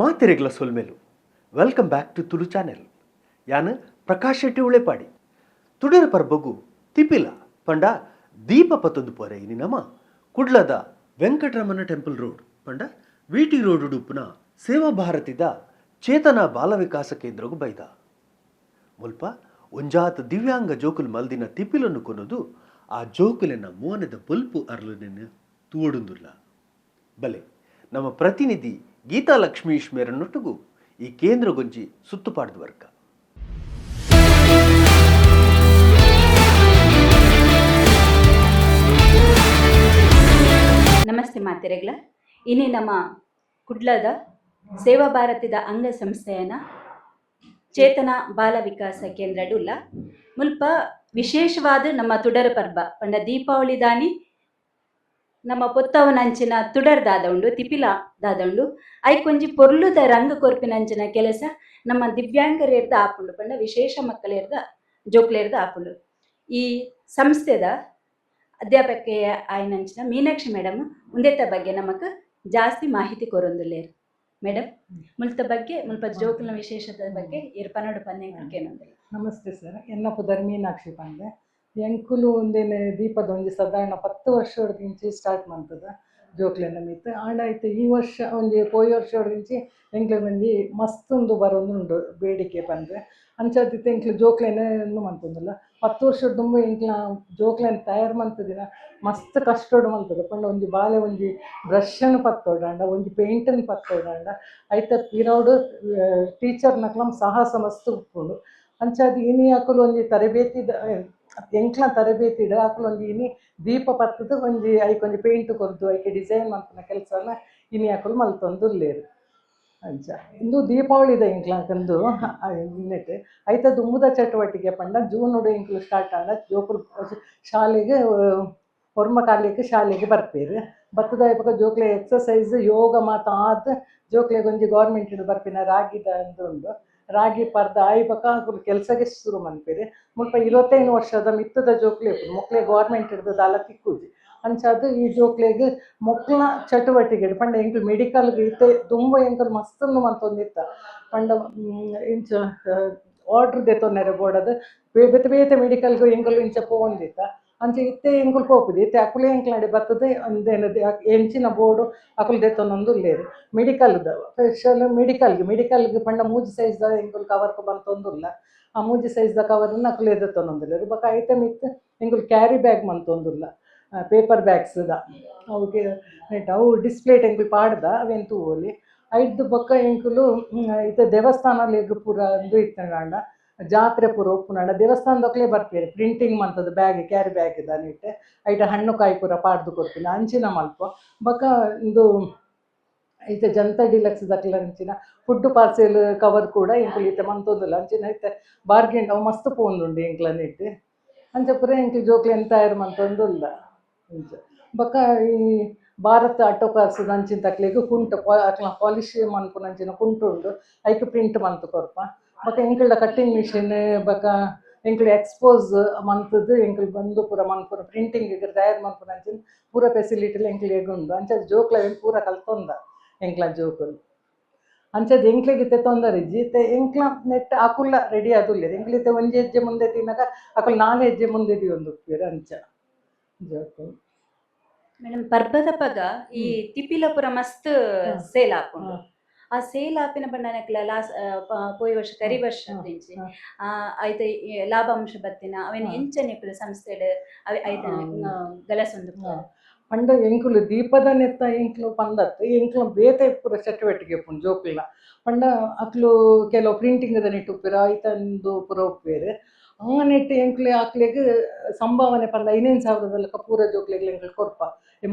ಮಾತಿರೆಗ್ಲ ಸೊಲ್ಮೆಲು welcome back to Tulu channel. ಯಾನ್ ಪ್ರಕಾಶ್ ಶೆಟ್ಟಿ ಉಳೆಪಾಡಿ ತುಡರ ಪರ್ಬಗು ತಿಪಿಲ ಪಂಡ ದೀಪ ಪತ್ತೊಂದು ಪೊರೆ ಇನಿ ನಮ ಕುಡ್ಲದ ವೆಂಕಟರಮಣ ಟೆಂಪಲ್ ರೋಡ್ ಪಂಡ ವಿಟಿ ರೋಡ್ ಉಡುಪುನ ಸೇವಾ ಭಾರತಿದ ಚೇತನ ಬಾಲ ವಿಕಾಸ ಕೇಂದ್ರಗೂ ಬೈದ ಮುಲ್ಪ ಒಂಜಾತ ದಿವ್ಯಾಂಗ ಜೋಕುಲು ಮಲ್ದಿನ ತಿಪಿಲನ್ನು ಕೊನೋದು ಆ ಜೋಕುಲಿನ ಮೋನದ ಬಲ್ಪು ಅರ್ಲುನೆನ್ನು ತೂಡುಂದುಲ್ಲ ಬಲೆ ನಮ್ಮ ಪ್ರತಿನಿಧಿ ಗೀತಾ ಲಕ್ಷ್ಮೀಶ್ ಮೇರನ್ನೊಟ್ಟಿಗೂ ಈ ಕೇಂದ್ರ ಗೊಂಜಿ ಸುತ್ತುಪಾಡ್ದು ವರ್ಗ. ನಮಸ್ತೆ ಮಾತೆರೆಗ್ಲ ಇನ್ನೇ ನಮ್ಮ ಕುಡ್ಲದ ಸೇವಾ ಭಾರತದ ಅಂಗ ಸಂಸ್ಥೆಯನ ಚೇತನ ಬಾಲ ವಿಕಾಸ ಕೇಂದ್ರಡುಲ್ಲ ಮುಲ್ಪ ವಿಶೇಷವಾದ ನಮ್ಮ ತುಡರ ಪರ್ಬ ಪಂಡ ದೀಪಾವಳಿ ದಾನಿ ನಮ್ಮ ಪೊತ್ತವನಂಚಿನ ತುಡರ್ ದಾದ ತಿಪಿಲ ದಾದ ಐಕೊಂಜಿ ಪೊರ್ಲುದ ರಂಗ ಕೊರ್ಪಿನಂಚಿನ ಕೆಲಸ ನಮ್ಮ ದಿವ್ಯಾಂಗರೇರ್ದ ಆಪುಂಡು ಪಂಡ ವಿಶೇಷ ಮಕ್ಕಳೇರ್ದ ಜೋಕ್ಲೇರ್ದ ಆಪುಂಡು. ಈ ಸಂಸ್ಥೆದ ಅಧ್ಯಾಪಕೆಯ ಆಯ್ನಂಚಿನ ಮೀನಾಕ್ಷಿ ಮೇಡಮ್ ಉಂದೆತ ಬಗ್ಗೆ ನಮಕ್ ಜಾಸ್ತಿ ಮಾಹಿತಿ ಕೊರೊಂದುಲ್ಲೇರು. ಮೇಡಮ್ ಮುಲ್ತ ಬಗ್ಗೆ ಮುಲ್ಪ ಜೋಕುಲ್ನ ವಿಶೇಷತೆ ಬಗ್ಗೆ ಇರ್ಪನೋಡು ಪನ್ನೇನೊಂದಿಲ್ಲ. ನಮಸ್ತೆ ಸರ್, ಎನ್ನ ಪುದರ್ ಮೀನಾಕ್ಷಿ ಪಂಡೆ ಎಂಕುಲು ಒಂದೇನೆ ದೀಪದ ಒಂಜಿ ಸಾಧಾರಣ 10 ವರ್ಷದಿಂಚಿ ಸ್ಟಾರ್ಟ್ ಮಾಡ್ತದ ಜೋಕ್ಲೆನ ಮಿತ್ ಆಂಡಾಯ್ತು. ಈ ವರ್ಷ ಒಂಜಿ ಪೋಯಿ ವರ್ಷದಿಂಚಿ ಎಂಕ್ಲೆ ಒಂಜಿ ಮಸ್ತೊಂದು ಬರೋಂದುಂಡು ಬೇಡಿಕೆ ಪಂದ್ರೆ ಅಂಚಾದಿತ್ತು ಎಂಕ್ಲು ಜೋಕ್ಲೆನ ಮಂತಂದಿಲ್ಲ. 10 ವರ್ಷದ ತುಂಬ ಎಂಕ್ಲ ಜೋಕ್ಲೆನ ತಯಾರು ಮಂತದಿನ ಮಸ್ತ್ ಕಷ್ಟೋಡು ಮಲ್ತದ ಪಂಡ ಒಂಜಿ ಬಾಲೆ ಒಂಜಿ ಬ್ರಷನ್ನು ಪತ್ತೋಡಾಂಡ ಒಂಜಿ ಪೇಂಟನ್ನು ಪತ್ತೋಡಾಂಡ ಐತ ಪಿರೋಡು ಟೀಚರ್ ನಕ್ಲಂ ಸಾಹಸ ಮಸ್ತ್ ಉಪ್ಪುಂಡು. ಅಂಚಾದ ಇನಿ ಹಾಕಲು ಒಂಜಿ ತರಬೇತಿ ಎಂಕ್ಲ ತರಬೇತಿಡು ಹಾಕಲು ಒಂಜಿ ಇನಿ ದೀಪ ಪತ್ತದು ಒಂಜಿ ಐಕೊಂಜಿ ಪೇಂಟ್ ಕೊರ್ದು ಐಕೆ ಡಿಸೈನ್ ಮಾಡ್ತಿನ ಕೆಲಸನ ಇನಿ ಹಾಕಲು ಮಲ್ತೊಂದುಲ್ಲೇರು. ಅಂಚ ಇಂದು ದೀಪಾವಳಿದ ಎಂಕ್ಲಂದು ಇನ್ನೆಟ್ ಐತ ದುಂಬುದ ಚಟುವಟಿಕೆ ಪಂಡ ಜೂನುಡು ಎಂಕ್ಲು ಸ್ಟಾರ್ಟ್ ಆಂಡ ಜೋಕುಲು ಶಾಲೆಗೆ ಹೊರ್ಮ ಕಾಲಿಗೆ ಶಾಲೆಗೆ ಬರ್ಪೇರು. ಬತ್ತದ ಇವಾಗ ಜೋಕ್ಲೆ ಎಕ್ಸಸೈಸ್ ಯೋಗ ಮಾತ ಆದ ಜೋಕ್ಲೆಗೆ ಒಂಜಿ ಗೌರ್ಮೆಂಟ್ ಬರ್ಪಿನ ರಾಗಿದ ಅಂದುಂಡು ರಾಗಿ ಪರ್ದ ಆಯ್ಬಕ ಕೆಲಸಗೆ ಶುರು ಮನ್ಪೇರಿ. ಮುಲ್ಪ 25 ವರ್ಷದ ಮಿತ್ತದ ಜೋಕ್ಲೆ ಮೊಕ್ಲೆ ಗೌರ್ಮೆಂಟ್ ಹಿಡ್ದು ದಾಲ ತಿಕ್ಕುಜಿ ಅಂಚಾದು ಈ ಜೋಕ್ಲೆಗೆ ಮೊಕ್ಲ ಚಟುವಟಿಕೆ ಪಂಡ ಎಂಕ್ಲು ಮೆಡಿಕಲ್ಗೆ ಇತ್ತೆ ತುಂಬ ಎಂಕಲ್ ಮಸ್ತೊಂದು ಮಂತೊಂದಿತ್ತ ಪಂಡ ಇಂಚ ಆರ್ಡ್ರ್ ದೆತ್ತೊಂದರೆ ಬೋಡದು ಬೇತೆ ಬೇತೆ ಮೆಡಿಕಲ್ಗೆ ಎಂಕಲು ಇಂಚ ಪೋಂದಿತ್ತ ಅಂಚ ಇತ್ತೆ ಎಂಕುಲು ಪೋಪುದು ಇತ್ತೆ ಅಕುಲೆ ಎಂಕ್ಲಾಡಿ ಬರ್ತದೆ ಒಂದೇನದು ಎಂಚಿನ ಬೋರ್ಡು ಅಕುಲು ದೆತ್ತೊಂದೊಂದು ಲೇರು ಮೆಡಿಕಲ್ದ ಸ್ಪೆಷಲ್ ಮೆಡಿಕಲ್ಗೆ ಪಂಡ ಮೂಜಿ ಸೈಜ್ದ ಎಂಕುಲು ಕವರ್ಗೆ ಬಂತೊಂದುಲ್ಲ. ಆ ಮೂಜಿ ಸೈಜ್ದ ಕವರನ್ನು ಅಕುಲೆ ದೆತ್ತೊಂದೊಂದುಲ್ಲೇರು. ಬೊಕ ಐಟಮ್ ಇತ್ತು ಎಂಕುಲು ಕ್ಯಾರಿ ಬ್ಯಾಗ್ ಮಂತೊಂದುಲ್ಲ ಪೇಪರ್ ಬ್ಯಾಗ್ಸ್ದ ಅವಕ್ಕೆ ಅವು ಡಿಸ್ಪ್ಲೇ ಎಂಕುಲು ಪಾಡ್ದ ಅವೇನು ತೂವೋಲಿ ಐದು ಬೊಕ್ಕ ಎಂಕುಲು ಇತ್ತೆ ದೇವಸ್ಥಾನಲಿಗೆ ಪೂರ ಇದು ಇತ್ತಂಡ ಜಾತ್ರೆ ಪೂರ ಉಪ್ಪುನಾಡ ದೇವಸ್ಥಾನದಕ್ಲೇ ಬರ್ಪೇರು ಪ್ರಿಂಟಿಂಗ್ ಮಂತದ್ದು ಬ್ಯಾಗ್ ಕ್ಯಾರಿ ಬ್ಯಾಗ್ ಇಟ್ಟು ಐಟ ಹಣ್ಣು ಕಾಯಿ ಪೂರ ಪಾಡ್ದು ಕೊಡ್ತೀನಿ ಅಂಚಿನ ಮಲ್ಪ ಬೊಕ ಇದು ಐತೆ ಜನತಾ ಡಿಲಕ್ಸ್ ದಕ್ಲ ಅಂಚಿನ ಫುಡ್ ಪಾರ್ಸೆಲ್ ಕವರ್ ಕೂಡ ಎಂಕುಲು ಇತ್ತೆ ಮಂತೊಂದಿಲ್ಲ ಅಂಚಿನ ಐತೆ ಬಾರ್ಗೇನ್ ಅವು ಮಸ್ತ್ ಪೋಂಡುಂಡು ಎಂಕ್ಲನಿಟ್ಟು ಅಂಚ ಪೂರ ಎಂಕ್ಲು ಜೋಕ್ಲೆನ್ ತಯಾರು ಮಂತೊಂದುಲ್ಲ. ಅಂಚ ಬೊಕ ಈ ಭಾರತ್ ಆಟೋ ಕಾರ್ಸ್ ಅಂಚಿನ ತಕ್ಲೆಗ್ ಕುಂಟು ಅಕ್ಲ ಪಾಲಿಶ್ ಮನ್ಪುನಂಚಿನ ಕುಂಟು ಉಂಡು ಐಕ್ ಪ್ರಿಂಟ್ ಮಂತು ಕೊರ್ಪ. ಬೊಕ ಎಂಕಲ್ಡ ಕಟ್ಟಿಂಗ್ ಮಿಷಿನ್ ಬೊಕ ಎಂಕುಲು ಎಕ್ಸ್ಪೋಸ್ ಮಂತದ್ದು ಎಂಕುಲು ಬಂದು ಪೂರ ಮನ್ಪುರ ಪ್ರಿಂಟಿಂಗ್ ತಯಾರು ಮನ್ಪುನಂಚಿನ ಪೂರ ಫೆಸಿಲಿಟಿಲಿ ಎಂಕ್ಲೆಗ್ ಉಂಡು. ಅಂಚದ ಜೋಕ್ಲ ಪೂರ ಕಲ್ತೊಂದ ಎಂಕ್ಲ ಜೋಕುಲು ಅಂಚದ ಎಂಕ್ಲೆಗಿತ್ತೆ ತೊಂದರೆ ಇಜ್ಜಿ ಎಂಕ್ಲ ನೆಟ್ ಅಕುಲ್ಲ ರೆಡಿ ಆದುಲ್ಲೇರು ಎಂಕ್ಲಿತ್ತೆ ಒಂಜಿ ಹೆಜ್ಜೆ ಮುಂದೆ ತಿನ್ನಕ ಅಕುಲು 4 ಹೆಜ್ಜೆ ಮುಂದೆ ದಿಯೊಂದುಪ್ಪೇರು ಅಂಚ ಜೋಕುಲು. ಮೇಡಮ್ ಪರ್ಬದ ಪಗ ಈ ತಿಪಿಲಪುರ ಮಸ್ತ್ ಸೇಲ್ ಆಪುಂಡು. ಆ ಸೇಲ್ ಆಪಿನ ಬಣ್ಣನಕ್ಲ ಪೋಯಿ ವರ್ಷ ಕರಿ ವರ್ಷ ಐತ ಲಾಭಾಂಶ ಬತ್ತಿನ ಅವೇನು ಎಂಚನೆ ಪುರ ಸಂಸ್ಥೆಡ್ ಐತ ಗಲಸೊಂದು ಪಂಡ ಎಂಕುಲು ದೀಪದ ನೆತ್ತ ಎಂಕ್ಲು ಪಂಡತ್ತು ಎಂಕ್ಲು ಬೇತೆ ಪೂರ ಚಟುವಟಿಕೆ ಉಪ್ಪುಂಡು ಜೋಕುಲ್ನ ಪಂಡ ಅಕ್ಲು ಕೆಲವು ಪ್ರಿಂಟಿಂಗ್ದ ನೆಟ್ಟು ಉಪ್ಪೇರು ಐತಂದು ಪೂರ ಉಪ್ಪೇರು ಆ ನೆಟ್ಟು ಎಂಕ್ಲೆ ಅಕ್ಲೆಗ್ ಸಂಭಾವನೆ ಪಂಡ 5,000 ಪೂರ ಜೋಕ್ಲೆಗ್ಲ ಎಂಕ್ಲು ಕೊರ್ಪ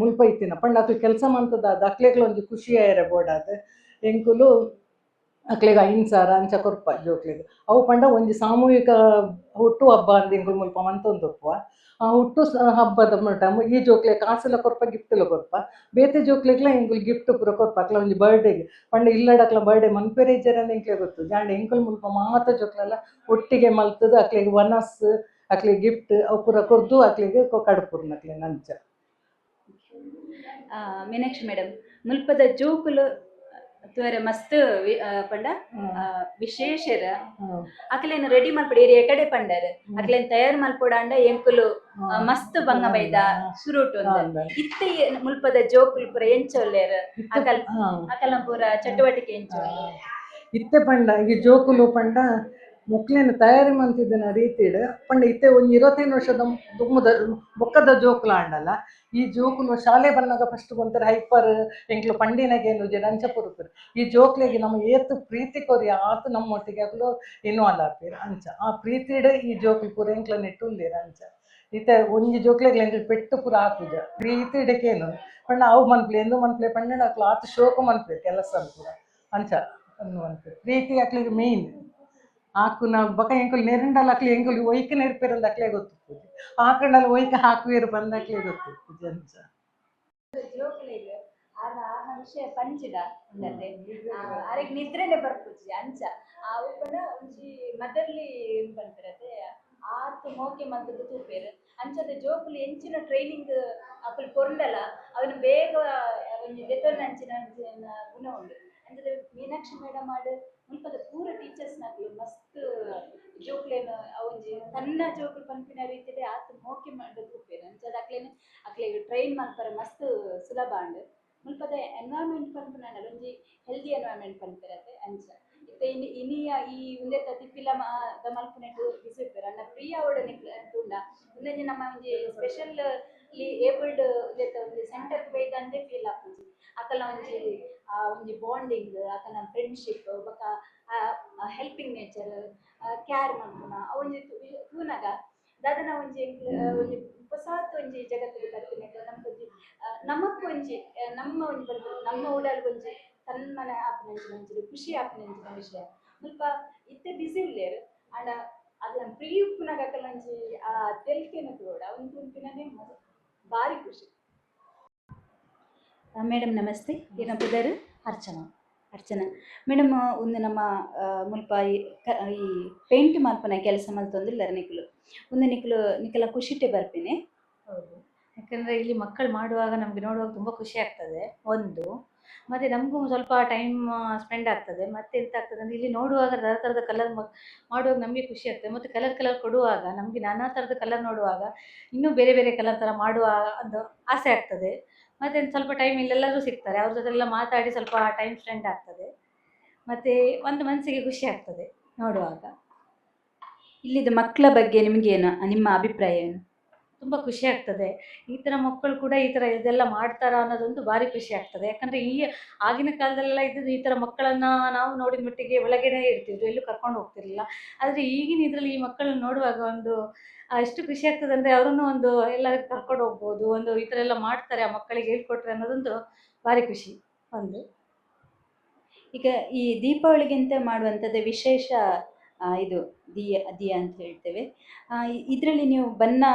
ಮುಲ್ಪ ಇತ್ತಿನ ಪಂಡ ಅಕ್ಲು ಕೆಲಸ ಮಂತದಾದ ಅಕ್ಲೆಗ್ಲ ಒಂಜಿ ಖುಷಿ ಆಯರೆ ಬೋಡಾದ ಎಂಕುಲು ಅಕ್ಲೆಗ್ 5,000 ಅಂಚ ಕೊರ್ಪ ಜೋಕ್ಲೆಗ್ ಅವು ಪಂಡ ಒಂಜಿ ಸಾಮೂಹಿಕ ಹುಟ್ಟು ಹಬ್ಬ ಅಂದ್ ಎಂಕುಲು ಮುಲ್ಪ ಮಂತೊಂದುಪ್ಪುವ. ಆ ಹುಟ್ಟು ಹಬ್ಬದ ಟೈಮ್ ಈ ಜೋಕ್ಲೆ ಕಾಸೆಲ್ಲ ಕೊರ್ಪ ಗಿಫ್ಟ್ಲ ಕೊರ್ಪ ಬೇತೆ ಜೋಕ್ಲೆಗ್ಲ ಎಂಕುಲು ಗಿಫ್ಟ್ ಪೂರ ಕೊರ್ಪ ಅಕ್ಲ ಒಂಜಿ ಬರ್ಡೇಗೆ ಪಂಡ ಇಲ್ಲಡಕ್ಲ ಬರ್ಡೇ ಮನ್ಪೇರೆ ಇಜ್ಜರಂದು ಎಂಕ್ಲೆ ಗೊತ್ತು ಜಾಂಡ ಎಂಕುಲು ಮುಲ್ಪ ಮಾತ ಜೋಕ್ಲೆಲ್ಲ ಒಟ್ಟಿಗೆ ಮಲ್ತದು ಅಕ್ಲೆಗ್ ವನಸ್ ಅಕ್ಲೆಗ್ ಗಿಫ್ಟ್ ಅವು ಪೂರ ಕೊರ್ದು ಅಕ್ಲೆಗ್ ಕಡ್ಪುರ್ನ ಅಕ್ಲೆ ನಂಚ. ಮೀನಾಕ್ಷಿ ಮೇಡಮ್ ಮುಲ್ಪದ ಜೋಕುಲು ತುವರೆ ಮಸ್ತ್ ಪಂಡ ಹ್ಮ್. ವಿಶೇಷರ ಹ್ಮ್. ಅಕ್ಲೇನು ರೆಡಿ ಮಲ್ಪೊಡು ಏರಿಯ ಕಡೆ ಪಂಡರ್ ಅಕ್ಲೇನ್ ತಯಾರು ಮಲ್ಪೊಡ ಅಂಡ ಎಂಕುಲು ಮಸ್ತ್ ಬಂಗ ಬೈದ ಸುರುಟ್ ಒಂದು ಇತ್ತೆ ಮುಲ್ಪದ ಜೋಕುಲು ಪೂರ ಎಂಚೊಲ್ಲೇರ್ ಅಕಲ್ನ ಪೂರ ಚಟುವಟಿಕೆ ಎಂಚೊಲ್ಲು ಇತ್ತೆ ಪಂಡ ಈ ಜೋಕುಲು ಪಂಡ ಮೊಕ್ಲೇನು ತಯಾರಿ ಮಂತಿದ್ದನ ರೀತಿಡ್ ಪಂಡ ಇತ್ತೆ ಒಂದು 25 ವರ್ಷದ ದುಮ್ಮದ ಬೊಕ್ಕದ ಜೋಕುಲ ಆಂಡಲ್ಲ ಈ ಜೋಕುಲು ಶಾಲೆ ಬನ್ನಾಗ ಫಸ್ಟ್ ಕೊಂತಾರೆ ಹೈಪರ್ ಎಂಕ್ಲು ಪಂಡಿನಗೇನು ಅಂಚ ಪುರುಪುರು ಈ ಜೋಕ್ಲೆಗೆ ನಮ್ಮ ಏತು ಪ್ರೀತಿ ಕೊರಿ ಆತು ನಮ್ಮೊಟ್ಟಿಗೆ ಆಗ್ಲು ಇನ್ವಾಲ್ವ್ ಆಗ್ತೀರ ಅಂಚ ಆ ಪ್ರೀತಿಡ್ ಈ ಜೋಕುಲು ಪೂರ ಎಂಕ್ಲ ನೆಟ್ಟುಲ್ಲೇರ ಅಂಚ ಇತ್ತೆ ಒಂಜಿ ಜೋಕ್ಲೆಗ್ಲ ಎಂಕ್ಲು ಪೆಟ್ಟು ಪೂರ ಹಾಕುಜ ಪ್ರೀತಿಡಕೇನು ಪಂಡ ಅವು ಮನ್ಪ್ಲೆ ಎಂದು ಮನ್ಪ್ಲೆ ಪಂಡ ಅಕ್ಲು ಆತು ಶೋಕು ಮನ್ಪ್ಲೆ ಕೆಲಸ ಪೂರ ಅಂಚ ಅನ್ನುವಂಥದ್ದು ಪ್ರೀತಿ ಅಕ್ಲಿಗೆ ಮೇಯ್ನ್ ಆಕು ನಾವು ಬಕ ಎಂಕುಲು ನೆರಂಡಲ್ಲ ಅಕ್ಲಿ ಎಂಕುಲು ಒಯ್ಕೆ ನೆರ್ಪೇರಂದು ಅಕ್ಲೇ ಗೊತ್ತಿತ್ತು ಹಾಕೊಂಡಲ್ಲ ಒಯ್ಕೆ ಹಾಕುವೇರು ಬಂದ ಅಕ್ಲೇ ಗೊತ್ತಿತ್ತು ಜಂಚ ಜೋಕುಲೆಗ್ ಆನ ವಿಷಯ ಪಂಚಿಡ ಉಂಡತೆ ಅರೆಗ್ ನಿದ್ರೆನೆ ಬರ್ಪುಜಿ ಅಂಚ ಆ ಉಪ್ಪನ ಒಂಜಿ ಮದರ್ಲಿ ಏನ್ ಪಂಪಿರತೆ ಆತು ಮೋಕೆ ಮಂತದ್ದು ತೂಪೇರು ಅಂಚದ ಜೋಕುಲು ಎಂಚಿನ ಟ್ರೈನಿಂಗ್ ಅಕುಲು ಕೊರ್ಂಡಲ ಅವನು ಬೇಗ ಒಂಜಿ ದೆತೊಂದು ಅಂಚಿನ ಗುಣ ಉಂಡು ಅಂದ್ರೆ ಮೀನಾಕ್ಷಿ ಮೇಡಮ್ ಆಡು ಮುಲ್ಪದ ಪೂರ ಟೀಚರ್ಸ್ ನಕುಲು ಮಸ್ತ್ ಜೋಕ್ಲೇನು ಒಂಜಿ ತನ್ನ ಜೋಕುಲು ಪಂಪಿನ ರೀತಿಡೆ ಆತು ಮೋಕೆ ಮಾಡಿ ತೂಪೇರು ಅಂಚದ ಅಕ್ಲೆಗ್ ಟ್ರೈನ್ ಮಲ್ಪರ ಮಸ್ತ್ ಸುಲಭ ಉಂಡು ಮುಲ್ಪದ ಎನ್ವೈರ್ಮೆಂಟ್ ಪನ್ಪುನ ಒಂಜಿ ಹೆಲ್ದಿ ಎನ್ವೈರ್ಮೆಂಟ್ ಪನ್ಪಿರತ್ತೆ ಅಂಚ ಇತ್ತೆ ಇನಿಯ ಈ ಉಂದೆತ ತಿಪ್ಪಿಲ ದ ಮಲ್ಪುನೆಟ್ ಬಿಸಿರ್ಪೇರು ಅನ್ನ ಪ್ರಿಯ ಅವಡೆ ತೂಂಡ ಉಂದೊಂಜಿ ನಮ್ಮ ಒಂಜಿ ಸ್ಪೆಷಲ್ ಏಬಲ್ಡ್ ಉಂದೆತ ಒಂಜಿ ಸೆಂಟರ್ ಬೈದ ಅಂದೆ ಫೀಲ್ ಆಪುಜಿ ಅಕಲ್ನ ಒಂಜಿ ಬಾಂಡಿಂಗ್ ಅಕಲ್ನ ಫ್ರೆಂಡ್ಶಿಪ್ ಬೊಕ ಹೆಲ್ಪಿಂಗ್ ನೇಚರ್ ಕೇರ್ ಮಲ್ಪುನ ಒಂಜಿ ತೂನಗ ದಾದನ ಒಂಜಿ ಹೊಸಾತ್ ಒಂಜಿ ಜಗತ್ತಿಗೆ ಬರ್ತಿನೆಗ್ ನಮ್ಗೊಂಜಿ ನಮಕೊಂಜಿ ನಮ್ಮ ಒಂಜಿ ಬರ್ಪು ನಮ್ಮ ಉಡಲ್ ಒಂಜಿ ತನ್ಮನೆ ಆಪುನಂಚಿನ ಖುಷಿ ಆಪುನಂಚಿನ ವಿಷಯ ಮುಲ್ಪ ಇತ್ತೆ ಬಿಸಿ ಉಲ್ಲೇರು ಅಂಡ ಅದು ಪ್ರೀ ಉಪ್ಪುನಾಗ ಅಕಲಂಜಿ ಆ ತೆಲ್ಕೆನು ತೋಡ ಒಂದು ಉಂಪಿನನೆ ಭಾರಿ ಖುಷಿ. ಮೇಡಮ್ ನಮಸ್ತೆ ಏನ ಬುದರ್ ಅರ್ಚನಾ ಮೇಡಮ್ ಒಂದು ನಮ್ಮ ಮುಲ್ಪ ಈ ಪೇಂಟ್ ಮಲ್ಪನ ಕೆಲಸ ಮಲ್ತೊಂದಿಲ್ಲರ ನಿಕ್ಲು ಒಂದು ನಿಕ್ಕಲ ಖುಷಿಟ್ಟೆ ಬರ್ಪೇನೆ. ಹೌದು, ಯಾಕಂದರೆ ಇಲ್ಲಿ ಮಕ್ಕಳು ಮಾಡುವಾಗ ನಮಗೆ ನೋಡುವಾಗ ತುಂಬ ಖುಷಿ ಆಗ್ತದೆ ಒಂದು, ಮತ್ತು ನಮಗೂ ಸ್ವಲ್ಪ ಟೈಮ್ ಸ್ಪೆಂಡ್ ಆಗ್ತದೆ. ಮತ್ತು ಎಂತ ಆಗ್ತದೆ ಅಂದರೆ ಇಲ್ಲಿ ನೋಡುವಾಗ ಥರದ ಕಲರ್ ಮಾಡುವಾಗ ನಮಗೆ ಖುಷಿ ಆಗ್ತದೆ. ಮತ್ತು ಕಲರ್ ಕೊಡುವಾಗ ನಮಗೆ ನಾನಾ ಥರದ ಕಲರ್ ನೋಡುವಾಗ ಇನ್ನೂ ಬೇರೆ ಬೇರೆ ಕಲರ್ ಥರ ಮಾಡುವ ಒಂದು ಆಸೆ ಆಗ್ತದೆ. ಮತ್ತು ಸ್ವಲ್ಪ ಟೈಮ್ ಇಲ್ಲೆಲ್ಲರೂ ಸಿಗ್ತಾರೆ, ಅವ್ರ ಜೊತೆ ಎಲ್ಲ ಮಾತಾಡಿ ಸ್ವಲ್ಪ ಟೈಮ್ ಸ್ಪೆಂಡ್ ಆಗ್ತದೆ. ಮತ್ತು ಒಂದು ಮನಸ್ಸಿಗೆ ಖುಷಿ ಆಗ್ತದೆ ನೋಡುವಾಗ. ಇಲ್ಲಿದ ಮಕ್ಕಳ ಬಗ್ಗೆ ನಿಮಗೇನು ನಿಮ್ಮ ಅಭಿಪ್ರಾಯ ಏನು? ತುಂಬ ಖುಷಿ ಆಗ್ತದೆ. ಈ ಥರ ಮಕ್ಕಳು ಕೂಡ ಈ ಥರ ಇದೆಲ್ಲ ಮಾಡ್ತಾರಾ ಅನ್ನೋದೊಂದು ಭಾರಿ ಖುಷಿ ಆಗ್ತದೆ. ಯಾಕಂದರೆ ಈ ಆಗಿನ ಕಾಲದಲ್ಲೆಲ್ಲ ಇದ್ದದ್ದು ಈ ಥರ ಮಕ್ಕಳನ್ನು ನಾವು ನೋಡಿದ ಮಟ್ಟಿಗೆ ಒಳಗಡೆ ಇರ್ತಿದ್ರು, ಎಲ್ಲೂ ಕರ್ಕೊಂಡು ಹೋಗ್ತಿರ್ಲಿಲ್ಲ. ಆದರೆ ಈಗಿನ ಇದರಲ್ಲಿ ಈ ಮಕ್ಕಳನ್ನ ನೋಡುವಾಗ ಒಂದು ಎಷ್ಟು ಖುಷಿ ಆಗ್ತದೆ ಅಂದರೆ ಅವರನ್ನು ಒಂದು ಎಲ್ಲರಿಗೂ ಕರ್ಕೊಂಡು ಹೋಗ್ಬೋದು, ಒಂದು ಈ ಥರ ಎಲ್ಲ ಮಾಡ್ತಾರೆ ಆ ಮಕ್ಕಳಿಗೆ ಹೇಳ್ಕೊಟ್ರೆ ಅನ್ನೋದೊಂದು ಭಾರಿ ಖುಷಿ ಒಂದು. ಈಗ ಈ ದೀಪಾವಳಿಗಿಂತ ಮಾಡುವಂಥದ್ದು ವಿಶೇಷ ಇದು ದಿಯ ಅಂತ ಹೇಳ್ತೇವೆ. ಇದರಲ್ಲಿ ನೀವು ಬಣ್ಣ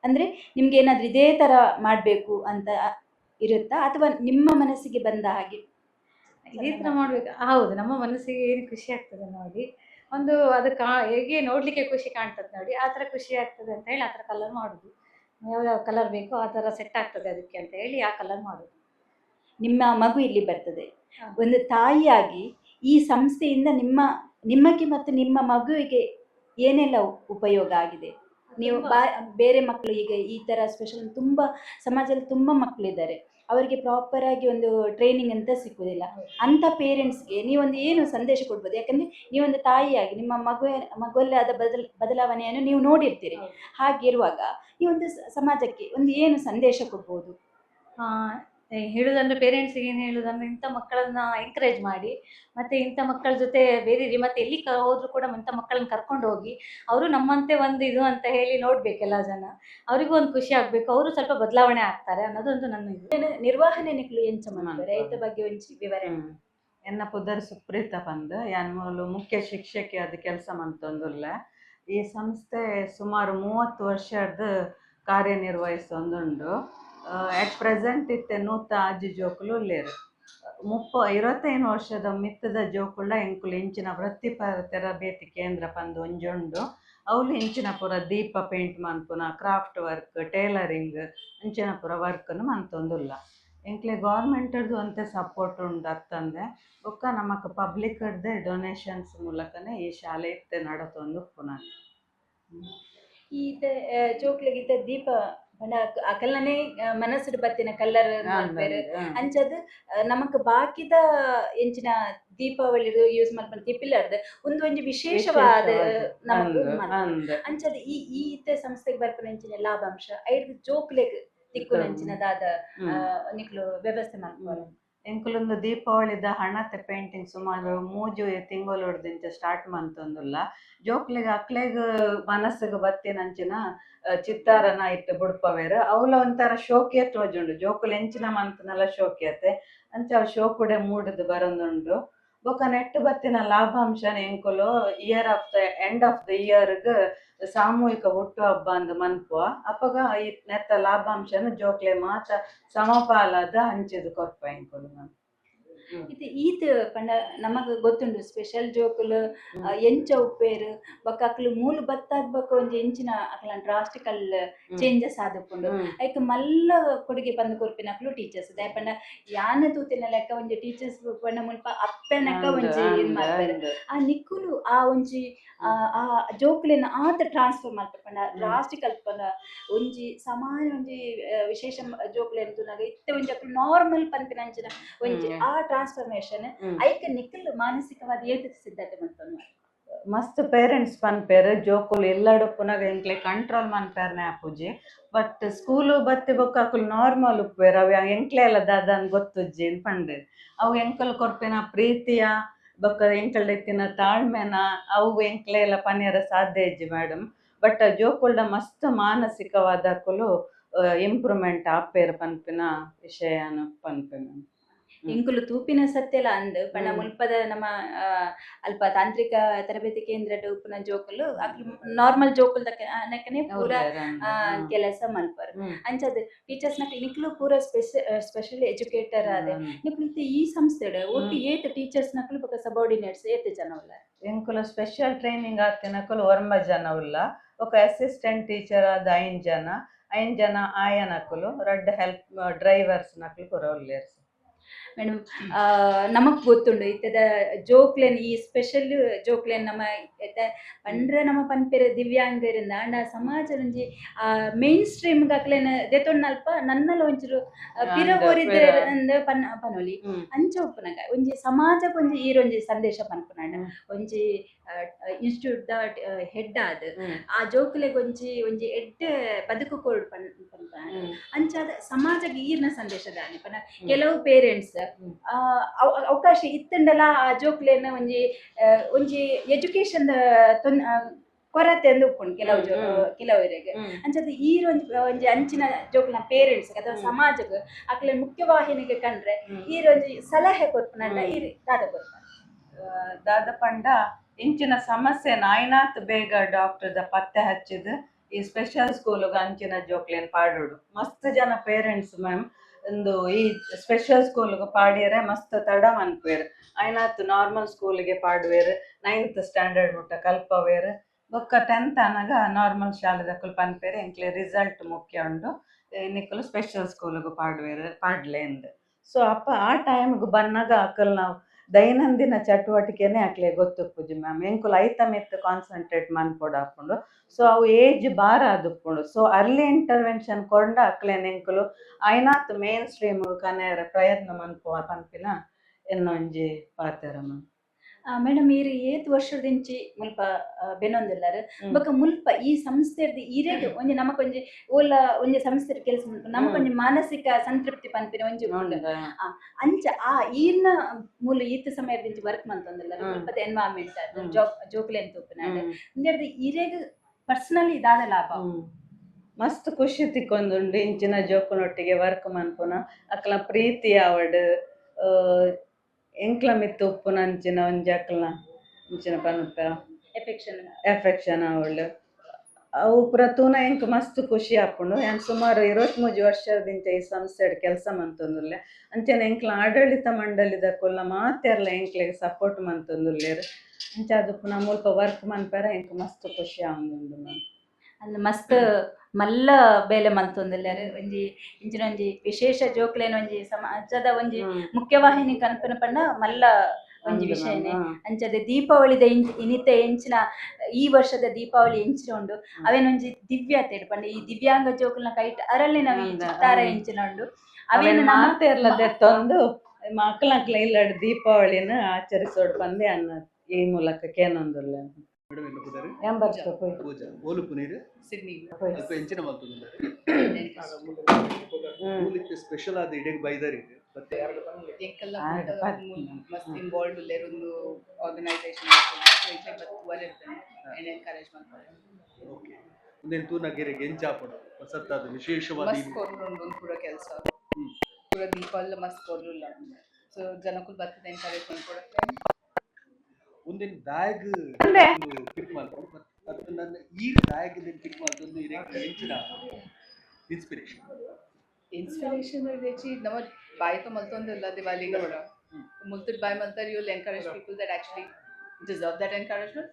ಅಂದರೆ ನಿಮ್ಗೆ ಏನಾದರೂ ಇದೇ ಥರ ಮಾಡಬೇಕು ಅಂತ ಇರುತ್ತಾ, ಅಥವಾ ನಿಮ್ಮ ಮನಸ್ಸಿಗೆ ಬಂದ ಹಾಗೆ ಇದೇ ಥರ ಮಾಡಬೇಕು? ಹೌದು, ನಮ್ಮ ಮನಸ್ಸಿಗೆ ಏನು ಖುಷಿ ಆಗ್ತದೆ ನೋಡಿ, ಒಂದು ಅದಕ್ಕೆ ಹೇಗೆ ನೋಡಲಿಕ್ಕೆ ಖುಷಿ ಕಾಣ್ತದೆ ನೋಡಿ, ಆ ಥರ ಖುಷಿ ಆಗ್ತದೆ ಅಂತ ಹೇಳಿ ಆ ಥರ ಕಲರ್ ಮಾಡೋದು. ಯಾವ್ಯಾವ ಕಲರ್ ಬೇಕೋ ಆ ಥರ ಸೆಟ್ ಆಗ್ತದೆ ಅದಕ್ಕೆ ಅಂತ ಹೇಳಿ ಆ ಕಲರ್ ಮಾಡೋದು. ನಿಮ್ಮ ಮಗು ಇಲ್ಲಿ ಬರ್ತದೆ, ಒಂದು ತಾಯಿಯಾಗಿ ಈ ಸಂಸ್ಥೆಯಿಂದ ನಿಮಗೆ ಮತ್ತು ನಿಮ್ಮ ಮಗುವಿಗೆ ಏನೆಲ್ಲ ಉಪಯೋಗ ಆಗಿದೆ? ನೀವು ಬೇರೆ ಮಕ್ಕಳು ಈಗ ಈ ಥರ ಸ್ಪೆಷಲ್ ತುಂಬ ಸಮಾಜದಲ್ಲಿ ತುಂಬ ಮಕ್ಕಳಿದ್ದಾರೆ, ಅವರಿಗೆ ಪ್ರಾಪರ್ ಆಗಿ ಒಂದು ಟ್ರೈನಿಂಗ್ ಅಂತ ಸಿಕ್ಕುವುದಿಲ್ಲ. ಅಂಥ ಪೇರೆಂಟ್ಸ್ಗೆ ನೀವೊಂದು ಏನು ಸಂದೇಶ ಕೊಡ್ಬೋದು? ಯಾಕಂದರೆ ನೀವೊಂದು ತಾಯಿಯಾಗಿ ನಿಮ್ಮ ಮಗುವಲ್ಲಿ ಆದ ಬದಲಾವಣೆಯನ್ನು ನೀವು ನೋಡಿರ್ತೀರಿ. ಹಾಗಿರುವಾಗ ನೀವೊಂದು ಸಮಾಜಕ್ಕೆ ಒಂದು ಏನು ಸಂದೇಶ ಕೊಡ್ಬೋದು? ಹೇಳೋದಂದ್ರೆ ಪೇರೆಂಟ್ಸಿಗೆ ಏನು ಹೇಳೋದಂದ್ರೆ, ಇಂಥ ಮಕ್ಕಳನ್ನ ಎಂಕರೇಜ್ ಮಾಡಿ, ಮತ್ತು ಇಂಥ ಮಕ್ಕಳ ಜೊತೆ ಬೇರೆ ಮತ್ತೆ ಎಲ್ಲಿ ಹೋದರೂ ಕೂಡ ಇಂಥ ಮಕ್ಕಳನ್ನ ಕರ್ಕೊಂಡು ಹೋಗಿ ಅವರು ನಮ್ಮಂತೆ ಒಂದು ಇದು ಅಂತ ಹೇಳಿ ನೋಡಬೇಕೆಲ್ಲ ಜನ, ಅವರಿಗೂ ಒಂದು ಖುಷಿ ಆಗಬೇಕು, ಅವರು ಸ್ವಲ್ಪ ಬದಲಾವಣೆ ಆಗ್ತಾರೆ ಅನ್ನೋದೊಂದು ನನ್ನ ಇದು. ನಿರ್ವಹಣೆ ನಿಕ್ಲು ಎಂಚ ಮಾಡ್ತಾರೆ ರೈತ ಬಗ್ಗೆ ಒಂಚಿ ವಿವರಣೆ. ಎನ್ನ ಪುದರ್ ಸುಪ್ರೀತ ಪಂದ್ ಯಾನ್ ಮೂಲು ಮುಖ್ಯ ಶಿಕ್ಷಕಿ ಅದು ಕೆಲಸ ಮಂತೊಂದುಲ್ಲ. ಈ ಸಂಸ್ಥೆ ಸುಮಾರು 30 ವರ್ಷದ ಕಾರ್ಯನಿರ್ವಹಿಸೊಂದುಂಡು. ಅಟ್ ಪ್ರೆಸೆಂಟ್ ಇತ್ತೆ ನೂತ ಆಜಿ ಜೋಕುಲು ಉಲ್ಲೇರು. 25 ವರ್ಷದ ಮಿತ್ತದ ಜೋಕುಳ ಎಂಕುಲು ಇಂಚಿನ ವೃತ್ತಿಪರ ತರಬೇತಿ ಕೇಂದ್ರ ಪಂದ್ ಒಂಜುಂಡು. ಅವಳು ಇಂಚಿನ ಪೂರ ದೀಪ ಪೇಂಟ್ ಮನ್ಪುನ, ಕ್ರಾಫ್ಟ್ ವರ್ಕ್, ಟೇಲರಿಂಗ್ ಇಂಚಿನ ಪೂರ ವರ್ಕ್ನು ಮಂತೊಂದುಲ್ಲ. ಎಂಕ್ಲೆ ಗೌರ್ಮೆಂಟದ್ದು ಅಂತೆ ಸಪೋರ್ಟ್ ಉಂಡು ಅತ್ತಂದೆ ಬೊಕ್ಕ ನಮಕ್ ಪಬ್ಲಿಕ್ದೇ ಡೊನೇಷನ್ಸ್ ಮೂಲಕನೇ ಈ ಶಾಲೆ ಇತ್ತೆ ನಡತೊಂದು ಪುನಃ. ಈತ ಜೋಕ್ಲೆಗ್ ಈತ ದೀಪ ಪಂಡ ಅಕಲ್ನನೆ ಮನಸ್ಸುಡು ಬತ್ತಿನ ಕಲ್ಲರ್ ಮಲ್ಪೆರ್ ಅಂಚದ್ ನಮಕ್ ಬಾಕಿದ ಎಂಚಿನ ದೀಪಾವಳಿ ಯೂಸ್ ಮಲ್ಪನ ತಿಪ್ಪಿಲರ್ದ್ ಒಂಜಿ ವಿಶೇಷವಾದ ನಮಕ್ ಮಲ್ಪುಂಡು. ಅಂಚದ್ ಈತ ಸಂಸ್ಥೆಗ್ ಬರ್ಪುನ ಎಂಚಿನ ಲಾಭಾಂಶ ಐಡ್ ಜೋಕ್ಲೆಗ್ ತಿಕ್ಕುನಂಚಿನದಾದ ನಿಕ್ಲು ವ್ಯವಸ್ಥೆ ಮಲ್ಪುವರು. ಎಂಕುಲೊಂದು ದೀಪಾವಳಿದ ಹಣತೆ ಪೇಂಟಿಂಗ್ ಸುಮಾರು 3 ತಿಂಗಳೊಡ್ದಿಂಚ ಸ್ಟಾರ್ಟ್ ಮಂತೊಂದುಲ್ಲ. ಜೋಕ್ಲೆಗ್ ಅಕ್ಲೆಗ್ ಮನಸ್ಸಿಗೆ ಬತ್ತಿನಂಚಿನ ಚಿತ್ತಾರನ ಇಟ್ಟು ಬುಡ್ಪವೇರು ಅವಲ ಒಂಥರ ಶೋಕಿಯತ್ ತೋಜುಂಡು. ಜೋಕುಲು ಎಂಚಿನ ಮಂತನಲ ಶೋಕಿಯತೆ ಅಂಚ ಅವು ಶೋಕುಡೆ ಮೂಡುದು ಬರೊಂದುಂಡು. ಬೊಕ ನೆಟ್ಟು ಬತ್ತಿನ ಲಾಭಾಂಶನ ಎಂಕುಲು ಎಂಡ್ ಆಫ್ ದ ಇಯರ್ಗ್ ಸಾಮೂಹಿಕ ಹುಟ್ಟು ಹಬ್ಬ ಅಂದ್ ಮನ್ಪುವ ಅಪಗ ಈ ನೆತ್ತ ಲಾಭಾಂಶನ ಜೋಕ್ಲೆ ಮಾತ ಸಮಪಾಲದ ಹಂಚಿದು ಕೊರ್ಪ ಎಂಕುಲು. ಇದು ಈತ್ ಪಂಡ ನಮಗ್ ಗೊತ್ತುಂಡು ಸ್ಪೆಷಲ್ ಜೋಕುಲು ಎಂಚ ಉಪ್ಪೇರು ಬೊಕ ಅಕ್ಲು ಮೂಲು ಬತ್ತಾದ್ ಬೊಕ ಒಂಜಿ ಎಂಚಿನ ಅಕ್ಲ ಡ್ರಾಸ್ಟಿಕಲ್ ಚೇಂಜಸ್ ಆದುಪ್ಪುಂಡು. ಐಕ್ ಮಲ್ಲ ಕೊಡುಗೆ ಪಂದ್ ಕೊರ್ಪಿನ ಅಕ್ಲು ಟೀಚರ್ಸ್ ದಾಯ್ ಪಂಡ ಯಾನ ತೂತಿನ ಲೆಕ್ಕ ಒಂಜಿ ಟೀಚರ್ಸ್ ಪಂಡ ಮುಲ್ಪ ಅಪ್ಪೆನಕ ಒಂಜಿ ಮಲ್ಪೆರ್ ಆ ನಿಕ್ಕುಲು ಆ ಒಂಜಿ ಆ ಜೋಕುಲೆನ ಆತ ಟ್ರಾನ್ಸ್ಫರ್ ಮಲ್ಪೆರ್ ಪಂಡ ಡ್ರಾಸ್ಟಿಕಲ್ ಪಂಡ ಒಂಜಿ ಸಮಾನ ಒಂಜಿ ವಿಶೇಷ ಜೋಕುಲೆನ್ ತೂನಗ ಇತ್ತೆ ಒಂಜಿ ಅಕ್ಲು ನಾರ್ಮಲ್ ಪನ್ಪಿನಂಚಿನ ಒಂಜಿ ಆ ಟ್ರಾನ್ಸ್ಫರ್ಮೇಷನ್ ಐಕೆ ನಿಕ್ಕಲ್ ಮಾನಸಿಕವಾದ ಏತ ಸಿದ್ಧತೆ ಮಲ್ಪೊಂದು. ಮಸ್ತ್ ಪೇರೆಂಟ್ಸ್ ಪನ್ಪೇರು ಜೋಕುಲು ಎಲ್ಲಡು ಪುನಗ ಎಂಕ್ಲೆ ಕಂಟ್ರೋಲ್ ಮನ್ಪೇರ್ನೆ ಆಪುಜಿ. ಬಟ್ ಸ್ಕೂಲು ಬತ್ತಿ ಬೊಕ್ಕ ಅಕುಲು ನಾರ್ಮಲ್ ಉಪ್ಪೇರು ಅವು ಎಂಕ್ಲೆ ಎಲ್ಲ ದಾದಾನ್ ಗೊತ್ತುಜ್ಜಿ ಪಂಡೆ ಅವು ಎಂಕಲ್ ಕೊರ್ಪಿನ ಪ್ರೀತಿಯ ಬೊಕ್ಕ ಎಂಕಲ್ಡ ಇತ್ತಿನ ತಾಳ್ಮೆನ ಅವು ಎಂಕ್ಲೆ ಎಲ್ಲ ಪನಿಯರ ಸಾಧ್ಯ ಇಜ್ಜಿ ಮೇಡಮ್. ಬಟ್ ಜೋಕುಲ್ಡ ಮಸ್ತ್ ಮಾನಸಿಕವಾದ ಅಕುಲು ಇಂಪ್ರೂವ್ಮೆಂಟ್ ಆಪೇರು ಪನ್ಪಿನ ವಿಷಯನ ಪನ್ಪೆ ಮ್ಯಾಮ್. ಇಂಕುಲು ತೂಪಿನ ಸತ್ಯಲ ಅಂದ್ ಪಂಡ ಮುಲ್ಪದ ನಮ್ಮ ಅಲ್ಪ ತಾಂತ್ರಿಕ ತರಬೇತಿ ಕೇಂದ್ರಡ್ ಉಪ್ಪುನ ಜೋಕುಲು ಅಕ್ಲು ನಾರ್ಮಲ್ ಜೋಕುಲ್ ನೆಕ್ಕನೆ ಪೂರ ಕೆಲಸ ಮಲ್ಪರ್. ಅಂಚದ್ ಟೀಚರ್ಸ್ ನಕ್ಲು ನಿಕ್ಲು ಪೂರ ಸ್ಪೆಷಲ್ ಎಜುಕೇಟರ್ ಆದೆ ನಿಕ್ಲು ಈ ಸಂಸ್ಥೆಡ್ ಒಟ್ಟು ಏತ್ ಟೀಚರ್ಸ್ ನಕ್ಲು ಬೊಕ ಸಬಾರ್ಡಿನೇಟ್ಸ್ ಏತ್ ಜನ ಉಲ್ಲ? ಎಂಕುಲು ಸ್ಪೆಷಲ್ ಟ್ರೈನಿಂಗ್ ಆತಿನಕುಲು 9 ಜನ ಉಲ್ಲ. ఒక ಅಸಿಸ್ಟೆಂಟ್ ಟೀಚರ್ ಆದ 5 ಜನ ಆಯನಕುಲು ರಡ್ಡ್ ಹೆಲ್ಪ್ ಡ್ರೈವರ್ಸ್ ನಕುಲು ಪೂರ ಉಲ್ಲೇರ್. ಮೇಡಮ್ ನಮಕ್ ಗೊತ್ತುಂಡು ಇತ್ತದ ಜೋಕ್ಲೆನ್ ಈ ಸ್ಪೆಷಲ್ ಜೋಕ್ಲೆನ್ ನಮ್ಮ ಪಂಡ್ರೆ ನಮ್ಮ ಪನ್ಪೆರೆ ದಿವ್ಯಾಂಗರಿಂದ ಅಂಡ ಸಮಾಜ ಒಂಜಿ ಮೇನ್ ಸ್ಟ್ರೀಮ್ ಅಕ್ಲೆನ್ ದೆತೊಂಡು ಅಲ್ಪ ನನ್ನಲ ಒಂಚೂರು ಪಿರವೋರಿದ್ರೆ ಪನೊಲಿ ಅಂಚ ಉಪ್ಪುನಗ ಒಂಜಿ ಸಮಾಜಕ್ಕೆ ಒಂಜಿ ಈರೊಂಜಿ ಸಂದೇಶ ಪನ್ಪುನಾಂಡ ಒಂಜಿ ಇನ್ಸ್ಟಿಟ್ಯೂಟ್ ದ ಹೆಡ್ ಆದ್ ಆ ಜೋಕ್ಲೆಗ್ ಒಂಜಿ ಎಡ್ಡೆ ಬದುಕು ಕೊಡ್ ಪನ್ಪುನಾಂಡ ಅಂಚಾದ ಸಮಾಜಕ್ಕೆ ಈರ್ನ ಸಂದೇಶ ದಾನಿ ಪನ ಕೆಲವು ಪೇರೆಂಟ್ಸ್ ಅವಕಾಶ ಇತ್ತಂಡಲ ಆ ಜೋಕ್ಲೆನ ಒಂಜಿ ಎಜುಕೇಶನ್ ಕೊರತೆ ಅಂದ್ ಉಪ್ಪುಂಡು ಕೆಲವರಿಗೆ ಅಂಚದ ಒಂಜಿ ಅಂಚಿನ ಜೋಕ್ಲೆನ ಪೇರೆಂಟ್ಸ್ ಅಥವಾ ಸಮಾಜಗ್ ಅಕ್ಲೆ ಮುಖ್ಯವಾಹಿನಿಗೆ ಕಂಡ್ರೆ ಈರೊಂಜಿ ಸಲಹೆ ಕೊರ್ಪುನಂಡ ಈರ್ ದಾದ ಕೊರ್ಪ ದಾದ ಪಂಡ ಇಂಚಿನ ಸಮಸ್ಯೆನ ಐನಾತ್ ಬೇಗ ಡಾಕ್ಟರ್ದ ಪತ್ತೆ ಹಚ್ಚಿದ್ ಈ ಸ್ಪೆಷಲ್ ಸ್ಕೂಲ್ಗೆ ಅಂಚಿನ ಜೋಕ್ಲೆನ್ ಪಾಡೋಡು ಮಸ್ತ್ ಜನ ಪೇರೆಂಟ್ಸ್ ಮ್ಯಾಮ್ ಒಂದು ಈ ಸ್ಪೆಷಲ್ ಸ್ಕೂಲ್ಗೆ ಪಾಡ್ಯರೆ ಮಸ್ತ್ ತಡ ಮನ್ಪೇರು ಐನಾತ್ ನಾರ್ಮಲ್ ಸ್ಕೂಲ್ಗೆ ಪಾಡುವೇರು 9th ಸ್ಟ್ಯಾಂಡರ್ಡ್ ಮುಟ್ಟ ಕಲ್ಪವೇರು ಬೊಕ್ಕ 10th ಅನಗ ನಾರ್ಮಲ್ ಶಾಲೆದಕ್ಕುಲು ಪನ್ಪೇರು ಎಂಕ್ಲೆ ರಿಸಲ್ಟ್ ಮುಖ್ಯ ಉಂಡು ನಿಕ್ಕುಲು ಸ್ಪೆಷಲ್ ಸ್ಕೂಲ್ಗೆ ಪಾಡುವೇರು ಪಾಡ್ಲೆಂದು. ಸೊ ಅಪ್ಪ ಆ ಟೈಮ್ಗೆ ಬನ್ನಾಗ ಅಕ್ಕಲ್ ನಾವು ದೈನಂದಿನ ಚಟುವಟಿಕೆನೇ ಅಕ್ಲೆ ಗೊತ್ತುಪ್ಪುಜಿ ಮ್ಯಾಮ್ ಎಂಕುಲು ಐತ ಮೆತ್ತ ಕಾನ್ಸಂಟ್ರೇಟ್ ಮನ್ಪೊಡು ಹಾಕೊಂಡು ಸೊ ಅವು ಏಜ್ ಬಾರ ಆದುಪ್ಪುಂಡು. ಸೊ ಅರ್ಲಿ ಇಂಟರ್ವೆನ್ಷನ್ ಕೊಂಡ ಅಕ್ಲೆನ್ ಎಂಕುಲು ಐನಾತ್ ಮೇನ್ ಸ್ಟ್ರೀಮ್ ಕನೆಯರ ಪ್ರಯತ್ನ ಮನ್ಪುವ ಪನ್ಪಿನ ಎನ್ನೊಂಜಿ ಪಾತೆರ ಮ್ಯಾಮ್. ಮೇಡಮ್ ಈರ್ ಏತ್ ವರ್ಷದಿಂಚಿ ಮುಲ್ಪ ಬೆನೊಂದುಲ್ಲಾರು ಬೊಕ ಮುಲ್ಪ ಈ ಸಂಸ್ಥೆರ್ದು ಇರೆಗ್ ಒಂಜಿ ನಮಕೊಂಜಿ ಓಲ ಒಂಜಿ ಸಂಸ್ಥೆಡ್ ಕೆಲಸ ನಮಕೊಂಜಿ ಮಾನಸಿಕ ಸಂತೃಪ್ತಿ ಪನ್ಪಿನ ಒಂಜಿ ಉಂಡು ಅಂಚ ಆ ಈರ್ನ ಮೂಲ ಈತ್ ಸಮಯದಿಂಚಿ ವರ್ಕ್ ಮಂತೊಂದುಲ್ಲಾರು ಮುಲ್ಪದ ಎನ್ವೈರನ್ಮೆಂಟ್ ಜೋಕ್ಲೆನ್ ತೂಪಿನಾಡ್ ಇಂದೆರ್ದು ಇರೆಗ್ ಪರ್ಸನಲಿ ದಾದ ಲಾಭ ಮಸ್ತ್ ಖುಷಿ ತಿಕ್ಕೊಂದುಂಡು ಇಂಚಿನ ಜೋಕುನೊಟ್ಟಿಗೆ ವರ್ಕ್ ಮನ್ಪುನ ಅಕ್ಲ ಪ್ರೀತಿ ಆವಡ್ ಎಂಕ್ಲ ಮಿತ್ತು ಉಪ್ಪುನಂಚಿನ ಒಂಜಿ ಅಕ್ಲ ಇಂಚಿನ ಪನ್ಪ ಎಫೆಕ್ಷನ್ ಆವಡ್ ಅವು ಪೂರ ತೂನ ಎಂಕ್ ಮಸ್ತ್ ಖುಷಿ ಆಪುಂಡು. ನಾನು ಸುಮಾರು 23 ವರ್ಷದಿಂದ ಈ ಸಂಸ್ಥೆಡ್ ಕೆಲಸ ಮಂತೊಂದುಲ್ಲೆ ಅಂಚನೆ ಎಂಕ್ಲ ಆಡಳಿತ ಮಂಡಳಿದ ಕೊಲ್ಲ ಮಾತೆರ್ಲ ಎಂಕ್ಲೆಗ್ ಸಪೋರ್ಟ್ ಮಂತೊಂದುಲ್ಲೆರ್ ಅಂಚ ಅದು ಪುನಃ ಮುಲ್ಪ ವರ್ಕ್ ಮನ್ಪೆರ ಎಂಕ್ ಮಸ್ತ್ ಖುಷಿ ಆವೊಂದುಂಡು ಮ್ಯಾಮ್. ಅಂದ್ ಮಸ್ತ್ ಮಲ್ಲ ಬೇಲೆ ಮಲ್ತೊಂದುಲ್ಲೆರ್ ಒಂಜಿ ಇಂಚಿನ ಒಂಜಿ ವಿಶೇಷ ಜೋಕ್ಲೆನ್ ಒಂಜಿ ಸಮಾಜದ ಒಂಜಿ ಮುಖ್ಯವಾಹಿನಿ ಕನ್ಪನ ಪಂಡ ಮಲ್ಲ ಒಂಜಿ ವಿಷಯನೆ. ಅಂಚದೆ ದೀಪಾವಳಿದ ಇನಿತೆ ಎಂಚಿನ ಈ ವರ್ಷದ ದೀಪಾವಳಿ ಎಂಚಿನ ಉಂಡು ಅವೇನೊಂಜಿ ದಿವ್ಯತೆ ಪಂಡ ಈ ದಿವ್ಯಾಂಗ ಜೋಕುಲ್ನ ಕೈಟ್ ಅರಳಿನ ಚಿತ್ತಾರ ಎಂಚಿನ ಉಂಡು ಅವೇನು ಮಾತೆರ್ಲದೆ ತಂದು ಮಕ್ಕಳಕ್ಲ ಇಲ್ಲಡ್ ದೀಪಾವಳಿನ ಆಚರಿಸೋಡು ಪಂದೆ ಅನ್ನ ಈ ಮೂಲಕ ಕೇನೊಂದುಲ್ಲ. ಮೇಡಮ್ ಎಲ್ಲ ಪುದರ್ ಎಂಬತ್ತು ರೂಪಾಯಿ ಪೂಜಾ ಓಲು ಪುನೀರ್ ಸಿಡ್ನಿ ಅಲ್ಪ ಎಂಚಿನ ಮಲ್ತುಂಡು ಮೂಲಿಕ್ಕೆ ಸ್ಪೆಷಲ್ ಆದ ಇಡೆಗ್ ಬೈದರ್ ಇದೆ ಮತ್ತೆ ಎಂಕಲ್ಲ ಆರ್ಡ್ ಮಸ್ತ್ ಇನ್ವಾಲ್ವ್ಡ್ ಉಲ್ಲೇರ್ ಒಂದು ಆರ್ಗನೈಸೇಷನ್ ಇಟ್ಲೆ ಬತ್ತುವರೆ ಇರ್ತೇನೆ ಅಂಡ್ ಎನ್ಕರೇಜ್ ಮಾಡ್ತಾರೆ. ಓಕೆ ಒಂದೇನು ತೂನಗೆರೆಗೆ ಎಂಚಾಪಡು ಹೊಸತ್ತಾದ ವಿಶೇಷವಾದ ಮಸ್ತ್ ಕೊರ್ಲುಂಡು ಒಂದು ಪೂರ ಕೆಲಸ ಪೂರ ದೀಪಾವಳಿ ಮಸ್ತ್ ಕೊರ್ಲುಲ್ಲ ಸೊ ಜನಕ್ಕೂ ಬರ್ತದೆ ಎನ್ಕರೇಜ್ ಮಾಡ್ಕೊಡಕ್ಕೆ. ಒಂದೇನು ಬ್ಯಾಗ್ ಪಿಕ್ ಮಾಡ್ಕೊಂಡು ಅದು ನನ್ನ ಈ ಬ್ಯಾಗ್ ಪಿಕ್ ಮಾಡ್ಕೊಂಡು ಎಂಚಿನ ಇನ್ಸ್ಪಿರೇಷನ್ ಹೆಚ್ಚಿ ನಮ್ಮ ಬಾಯಿ ತೊ ಮಲ್ತೊಂದಿಲ್ಲ ದಿವಾಲಿಗೆ ಕೂಡ ಮುಲ್ತದ ಬಾಯಿ ಮಲ್ತಾರೆ you will encourage people that actually deserve that encouragement.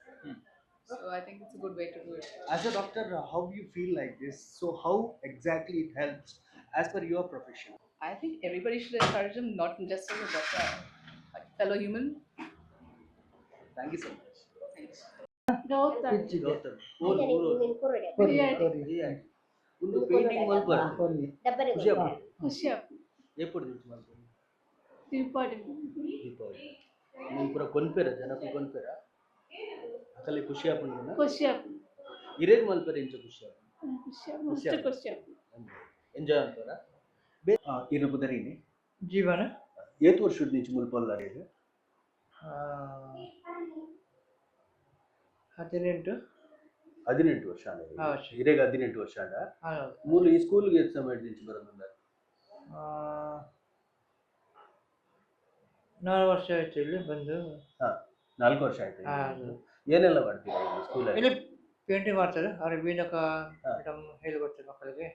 So I think it's a good way to do it. As a doctor, how you feel like this? So how exactly it helps as per your profession? I think everybody should encourage them, not just as a doctor, a fellow human. Thank you so much. Thanks. Gautam. ಒಂದು painting ಮಲ್ಪರ್ ಖುಷಿ ಎప్పుడు ದಿನ ಮಲ್ಪರ್ ದೀಪಾವಳಿ ನೀವು ಪೂರ ಕೊನ್ಪೇರ ಜನಕ್ಕೆ ಕೊನ್ಪೇರ ಅಕಲೆ ಖುಷಿ ಆಪುಂಡು ಖುಷಿ ಇರೇಗ್ ಮಲ್ಪೇರ ಇಂಚ ಖುಷಿ ಎಂಜಾಯ್ ಅಂತಾರ ಏನು ಪುದರಿನಿ ಜೀವನ ಏತ್ ವರ್ಷದ ನಿಂಚ ಮುಲ್ಪಲ್ಲ ಇದು 18 ವರ್ಷ ಹಿರೇಗ 18 ವರ್ಷ ಮೂಲ ಈ ಸ್ಕೂಲ್ಗೆ ಎಷ್ಟು ಸಮಯ ದಿಂಚಿ ಬರೋದಿಲ್ಲ 4 ವರ್ಷ ಆಯ್ತು ಇಲ್ಲಿ ಬಂದು. 4 ವರ್ಷ ಆಯ್ತು. ಏನೆಲ್ಲ ಮಾಡ್ತೀರಾ ಸ್ಕೂಲಲ್ಲಿ? ಇಲ್ಲಿ ಪೇಂಟಿಂಗ್ ಮಾಡ್ತಾರೆ, ಅವ್ರ ವೀಣಕ ಮೇಡಮ್ ಹೇಳಿಕೊಡ್ತಾರೆ ಮಕ್ಕಳಿಗೆ,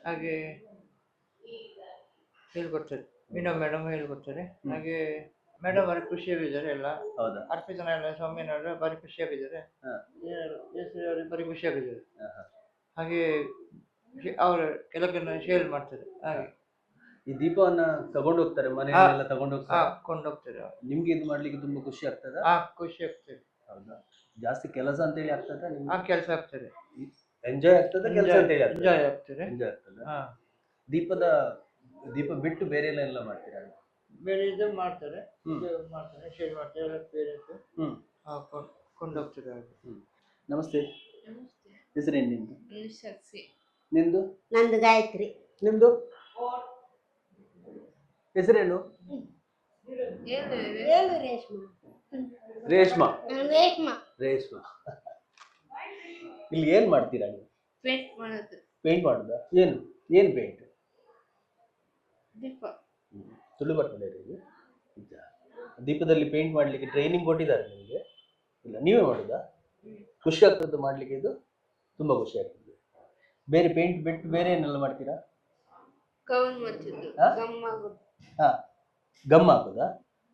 ಹಾಗೆ ಹೇಳಿಕೊಡ್ತಾರೆ. ವೀಣಾ ಮೇಡಮ್ ಹೇಳಿಕೊಡ್ತಾರೆ. ಹಾಗೆ ಮೇಡಮ್ ಭಾರಿ ಖುಷಿಯಾಗಿದ್ದಾರೆ ಎಲ್ಲ. ಹೌದಾ? ಅರ್ಪಿತನ ಎಲ್ಲ ಸ್ವಾಮಿನವರು ಭಾರಿ ಖುಷಿಯಾಗಿದ್ದಾರೆ, ಭಾರಿ ಖುಷಿಯಾಗಿದ್ದಾರೆ. ಹಾಗೆ ಅವರು ಕೆಲವೊಂದು ಶೇರ್ ಮಾಡ್ತಾರೆ. ಹಾಗೆ ಈ ದೀಪವನ್ನ ತಗೊಂಡು ಹೋಗ್ತಾರೆ, ಮನೆಯಲ್ಲೆಲ್ಲ ತಗೊಂಡು ಕೊಂಡೋಗ್ತಾರೆ. ನಿಮ್ಗೆ ಇದು ಮಾಡ್ಲಿಕ್ಕೆ ತುಂಬಾ ಖುಷಿ ಆಗ್ತದ? ಖುಷಿ ಆಗ್ತದೆ. ಹೌದಾ? ಜಾಸ್ತಿ ಕೆಲಸ ಅಂತ ಹೇಳಿ ಆಗ್ತದ? ಕೆಲಸ ಆಗ್ತದೆ. ಎಂಜಾಯ್ ಆಗ್ತದ? ಕೆಲಸ ಅಂತ ಹೇಳಿ ಎಂಜಾಯ್ ಆಗ್ತದೆ. ಎಂಜಾಯ್ ಆಗ್ತದ. ದೀಪ ಬಿಟ್ಟು ಬೇರೆ ಎಲ್ಲ ಮಾಡ್ತೀರಾ? ಬೇರೆ ಇದು ಮಾಡ್ತಾರೆ, ಶೇರ್ ಮಾಡ್ತಾರೆ ಎಲ್ಲ ಪೇರೆಂಟ್ಸ್ ಕೊಂಡೋಗ್ತಾರೆ. ನಮಸ್ತೆ. ಹೆಸರೇನು ನಿಂದು? ಶಕ್ತಿ. ನಿಂದು? ನಂದು ಗಾಯತ್ರಿ. ನಿಮ್ದು ಹೆಸರೇನು? ರೇಷ್ಮಾ. ರೇಷ್ಮಾ. ಇಲ್ಲಿ ಏನ್ ಮಾಡ್ತೀರಾ ನೀವು? ಪೇಂಟ್ ಮಾಡುದ? ಏನು ಪೇಂಟ್? ದೀಪ. ತುಳು ಬರ್ತದೆ. ದೀಪದಲ್ಲಿ ಪೇಂಟ್ ಮಾಡ್ಲಿಕ್ಕೆ ಟ್ರೈನಿಂಗ್ ಕೊಟ್ಟಿದ್ದಾರೆ ನಿಮಗೆ? ಇಲ್ಲ, ನೀವೇ ಮಾಡುದಾ? ಖುಷಿ ಆಗ್ತದೆ ಮಾಡ್ಲಿಕ್ಕೆ? ಇದು ತುಂಬಾ ಖುಷಿ ಆಗ್ತದೆ. ಬೇರೆ ಪೇಂಟ್ ಬಿಟ್ಟು ಬೇರೆ ಏನೆಲ್ಲ ಮಾಡ್ತೀರಾ? ಗಮ್ ಹಾಕುದಾ?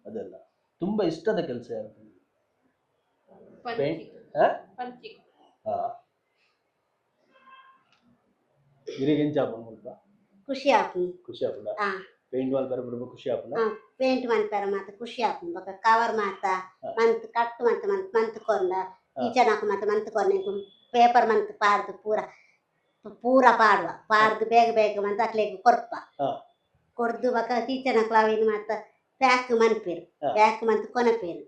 ಅದೆಲ್ಲ ತುಂಬಾ ಇಷ್ಟದ ಕೆಲಸ ಯಾವುದು? ಖುಷಿ ಆಪುಂಡು. ಖುಷಿ ಆಪುಂಡ? ಪೇಂಟ್ ಮಲ್ಪರ ಬರುವ ಖುಷಿ ಆಪುಂಡ? ಪೇಂಟ್ ಮಲ್ಪರ ಮಾತ ಖುಷಿ ಆಪುಂಡು. ಬೊಕ ಕವರ್ ಮಾತ ಮಂತ್ ಕಟ್ ಮಂತ್ ಕೊಂಡ ಟೀಚರ್ ನಾಕು ಮಂತ್ ಕೊರ್ನೆ ಪೇಪರ್ ಮಂತ್ ಪಾರ್ದು ಪೂರ ಪಾಡ್ದು ಬೇಗ ಮಂತ್ ಅಕ್ಲೆಗ್ ಕೊರ್ಪ ಕೊರ್ದು ಬೊಕ ಟೀಚರ್ ನಾಕು ಅವೇನು ಮಾತ ಪ್ಯಾಕ್ ಮನ್ಪೇರು. ಪ್ಯಾಕ್ ಮಂತ್ ಕೊನಪೇರು.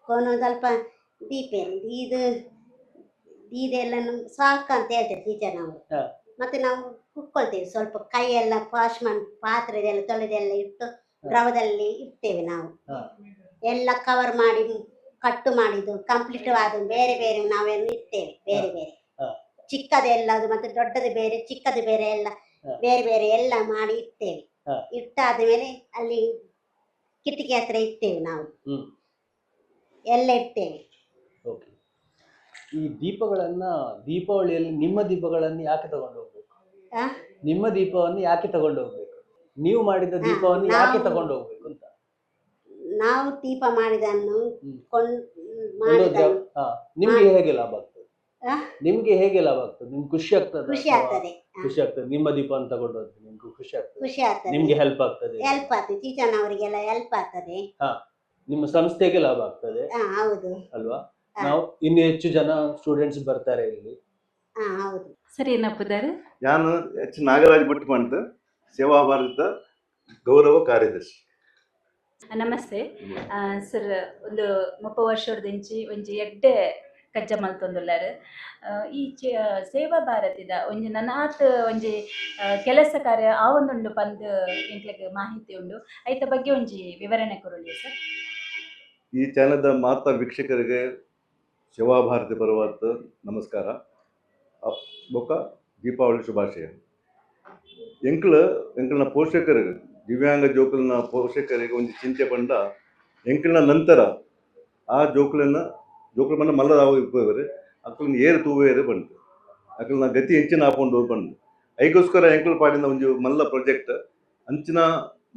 ಕೊನೊಂದು ಸ್ವಲ್ಪ ದೀಪೇರು. ಇದೆಲ್ಲ ಸಾಕು ಅಂತ ಹೇಳ್ತೇವೆ ಟೀಚರ್ ನಾವು. ಮತ್ತೆ ನಾವು ಕುಕ್ಕೊಳ್ತೇವೆ, ಸ್ವಲ್ಪ ಕೈಯೆಲ್ಲ ವಾಶ್ ಮಾಡಿ ಪಾತ್ರೆದೆಲ್ಲ ತೊಳೆದೆಲ್ಲ ಇಟ್ಟು ದ್ರವದಲ್ಲಿ ಇಡ್ತೇವೆ. ನಾವು ಎಲ್ಲ ಕವರ್ ಮಾಡಿ ಕಟ್ಟು ಮಾಡಿದ್ದು ಕಂಪ್ಲೀಟ್ ಆದ ಬೇರೆ ಬೇರೆ ನಾವೇನು ಇಡ್ತೇವೆ. ಬೇರೆ ಬೇರೆ ಚಿಕ್ಕದೆಲ್ಲ ಮತ್ತೆ ದೊಡ್ಡದು ಬೇರೆ ಚಿಕ್ಕದು ಬೇರೆ ಎಲ್ಲ ಬೇರೆ ಬೇರೆ ಎಲ್ಲ ಮಾಡಿ ಇಡ್ತೇವೆ. ಇಟ್ಟಾದ ಮೇಲೆ ಅಲ್ಲಿ ಕಿಟಕಿ ಹತ್ರ ಇಡ್ತೇವೆ. ನಾವು ಎಲ್ಲ ಇಡ್ತೇವೆ. ಈ ದೀಪಾವಳಿಯಲ್ಲಿ ನಿಮ್ಮ ದೀಪಗಳನ್ನು ಯಾಕೆ ತಗೊಂಡು ಹೋಗ್ಬೇಕು? ನಿಮ್ಮ ದೀಪವನ್ನು ಯಾಕೆ ತಗೊಂಡು ಹೋಗ್ಬೇಕು? ನೀವು ಮಾಡಿದ ದೀಪವನ್ನು ಯಾಕೆ ತಗೊಂಡು ಹೋಗ್ಬೇಕು ಅಂತ? ನಾವು ದೀಪ ಮಾಡಿದನ್ನು ನಿಮ್ಗೆ ಹೇಗೆ ಲಾಭ ಆಗ್ತದೆ? ಆ? ನಿಮ್ಗೆ ಹೇಗೆ ಲಾಭ ಆಗ್ತದೆ? ನಿಮ್ಗೆ ಖುಷಿ ಆಗ್ತದೆ? ಖುಷಿ ಆಗ್ತದೆ. ಖುಷಿ ಆಗ್ತದೆ. ನಿಮ್ಮ ದೀಪ ಅಂತ ತಗೊಂಡೋದ್ರೆ ನಿಮ್ಗೆ ಖುಷಿ ಆಗ್ತದೆ? ಖುಷಿ ಆಗ್ತದೆ. ನಿಮ್ಗೆ ಹೆಲ್ಪ್ ಆಗ್ತದೆ? ಹೆಲ್ಪ್ ಆಗ್ತದೆ, ಟೀಚರ್ನವರಿಗೆಲ್ಲ ಹೆಲ್ಪ್ ಆಗ್ತದೆ. ಹಾ, ನಿಮ್ಮ ಸಂಸ್ಥೆಗೆ ಲಾಭ ಆಗ್ತದೆ ಹೌದು. ಅಲ್ವಾ? ಹಾ. ನಾವು ಇನ್ನು ಹೆಚ್ಚು ಜನ ಸ್ಟೂಡೆಂಟ್ಸ್ ಬರ್ತಾರೆ ಇಲ್ಲಿ. ಹೌದು. ಸರಿ ಏನಪ್ಪದಾರೆ? ನಾನು ಎಚ್ ನಾಗರಾಜ್ ಭಟ್ ಅಂತ ಸೇವಾ ಭಾರತ ಗೌರವ ಕಾರ್ಯದರ್ಶಿ. ನಮಸ್ತೆ ಸರ್. ಒಂದು 30 ವರ್ಷದಿಂಚಿ ಒಂಜಿ ಎಡ್ಡೆ ಕಜ್ಜ ಮಲ್ತೊಂದುಲ್ಲಾರು. ಈ ಸೇವಾ ಭಾರತದ ಒಂಜಿ ನನಾತ್ ಒಂಜಿ ಕೆಲಸ ಕಾರ್ಯ ಆವೊಂದುಂಡು ಪಂದ್ ಎಂಕ್ಲೆಗ್ ಮಾಹಿತಿ ಉಂಡು. ಐತ ಬಗ್ಗೆ ಒಂಜಿ ವಿವರಣೆ ಕೊರೊಲಿ ಸರ್. ಈ ಚಾನಲ್ದ ಮಾತಾ ವೀಕ್ಷಕರಿಗೆ ಸೇವಾ ಭಾರತಿ ಪರವಾದ ನಮಸ್ಕಾರ. ಬೊಕ್ಕ ದೀಪಾವಳಿ ಶುಭಾಶಯ. ಎಂಕಲ್ನ ಪೋಷಕರಿಗೆ, ದಿವ್ಯಾಂಗ ಜೋಕಲ್ನ ಪೋಷಕರಿಗೆ ಒಂದು ಚಿಂತೆ ಪಂಡ ಎಂಕಲ್ನ ನಂತರ ಆ ಜೋಕಲ್ ಮನ್ನ ಮಲ್ಲ ಇಪ್ಪವರೆ ಅಕ್ಕಲ್ನ ಏರು ತೂವೇರು ಬಂತು. ಅಕ್ಕಲ್ನ ಗತಿ ಹೆಂಚಿನ ಹಾಕೊಂಡು ಬಂದು ಐಗೋಸ್ಕರ ಎಂಕಲ್ ಪಾಡಿನ ಒಂದು ಮಲ್ಲ ಪ್ರಾಜೆಕ್ಟ್ ಅಂಚಿನ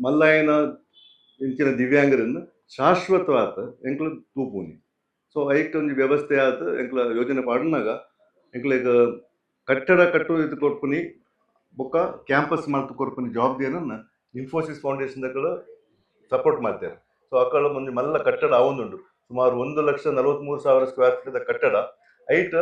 ಮಲ್ಲಾಯನ ಇಂಚಿನ ದಿವ್ಯಾಂಗರನ್ನು ಶಾಶ್ವತವಾದ ಎಂಕಲ್ ತೂಪುನಿ. ಸೊ ಐಕ್ ಒಂದು ವ್ಯವಸ್ಥೆ ಆದ ಎಂಕಲ ಯೋಜನೆ ಪಾಡಿನಾಗ ಎಂಕ್ಲಿಗೆ ಕಟ್ಟಡ ಕಟ್ಟು ಇದು ಕೊಡ್ಪುನಿ ಬೊಕ್ಕ ಕ್ಯಾಂಪಸ್ ಮಾಡ್ತು ಕೊಡ್ಪುನಿ ಜವಾಬ್ದಾರಿಯನ್ನು ಇನ್ಫೋಸಿಸ್ ಫೌಂಡೇಶನ್ ಸಪೋರ್ಟ್ ಮಾಡ್ತಾರೆ. ಸೊ ಅಕ್ಕಳ ಒಂದು ಮಲ್ಲ ಕಟ್ಟಡ ಅವೊಂದುಂಡು ಸುಮಾರು 1,43,000 ಸ್ಕ್ವೇರ್ ಫೀಟ್ ಕಟ್ಟಡ. ಐಟ್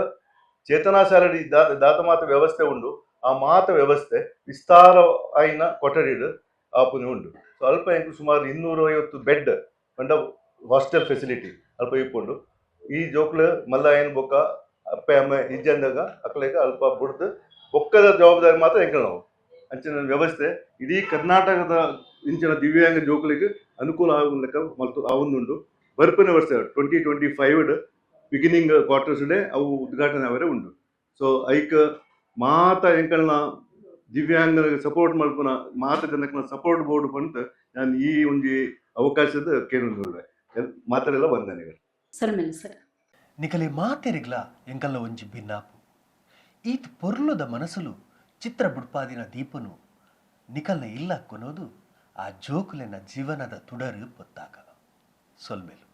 ಚೇತನಾ ಶಾಲೆ ದಾತ ಮಾತ ವ್ಯವಸ್ಥೆ ಉಂಡು. ಆ ಮಾತ ವ್ಯವಸ್ಥೆ ವಿಸ್ತಾರ ಆಯ್ನ ಕೊಠಡಿಡು ಆಪುನಿ ಉಂಡು. ಸೊ ಅಲ್ಪ ಎಂಕ್ ಸುಮಾರು 250 ಬೆಡ್ ಕಂಡ ಹಾಸ್ಟೆಲ್ ಫೆಸಿಲಿಟಿ ಅಲ್ಪ ಇಪ್ಪುಂಡು. ಈ ಜೋಕ್ಲು ಮಲ್ಲ ಏನು ಬೊಕ್ಕ ಅಪ್ಪ ಅಮ್ಮ ಇಜ್ಜಂದಾಗ ಅಕ್ಕಲಿಗ ಅಲ್ಪ ಬುಡ್ದು ಬೊಕ್ಕದ ಜವಾಬ್ದಾರಿ ಮಾತ್ರ ಎಂಕಲ್ ನಾವು ಅಂಚಿನ ವ್ಯವಸ್ಥೆ ಇಡೀ ಕರ್ನಾಟಕದ ಇಂಚಿನ ದಿವ್ಯಾಂಗ ಜೋಕುಲಿಗೆ ಅನುಕೂಲ ಆಗುವ ಮತ್ತು ಅವೊಂದುಂಡು. ಬರ್ಪನೆ ವರ್ಷ 2025 ಬಿಗಿನಿಂಗ್ ಕ್ವಾರ್ಟರ್ಸ್ ಡೇ ಅವು ಉದ್ಘಾಟನೆ ಅವರೇ ಉಂಡು. ಸೊ ಐಕ್ ಮಾತ ಎಂಕಲ್ನ ದಿವ್ಯಾಂಗ ಸಪೋರ್ಟ್ ಮಲ್ಪುನ ಮಾತ ಜನಕ್ಕನ ಸಪೋರ್ಟ್ ಬೋರ್ಡ್ ಬಂತ ನಾನು ಈ ಒಂದು ಅವಕಾಶದ ಕೇಳೊಂದುಳ್ಳೆ ಮಾತಾಡೆಲ್ಲ ವಂದನೆಗಳು. ಸಲ್ಮೇಲ್ ಸರ್. ನಿಕಲೆ ಮಾತೆರಿಗ್ಲ ಎಂಕಲ್ನ ಒಂಜಿ ಭಿನ್ನಾಪು ಈತ್ ಪೊರ್ಲುದ ಮನಸ್ಸುಲು ಚಿತ್ರ ಬುಡ್ಪಾದಿನ ದೀಪನು ನಿಕಲ್ನ ಇಲ್ಲ ಕೊನೋದು ಆ ಜೋಕುಲೆನ ಜೀವನದ ತುಡರು ಪೊತ್ತಾಕ ಸೊಲ್ಮೇಲು.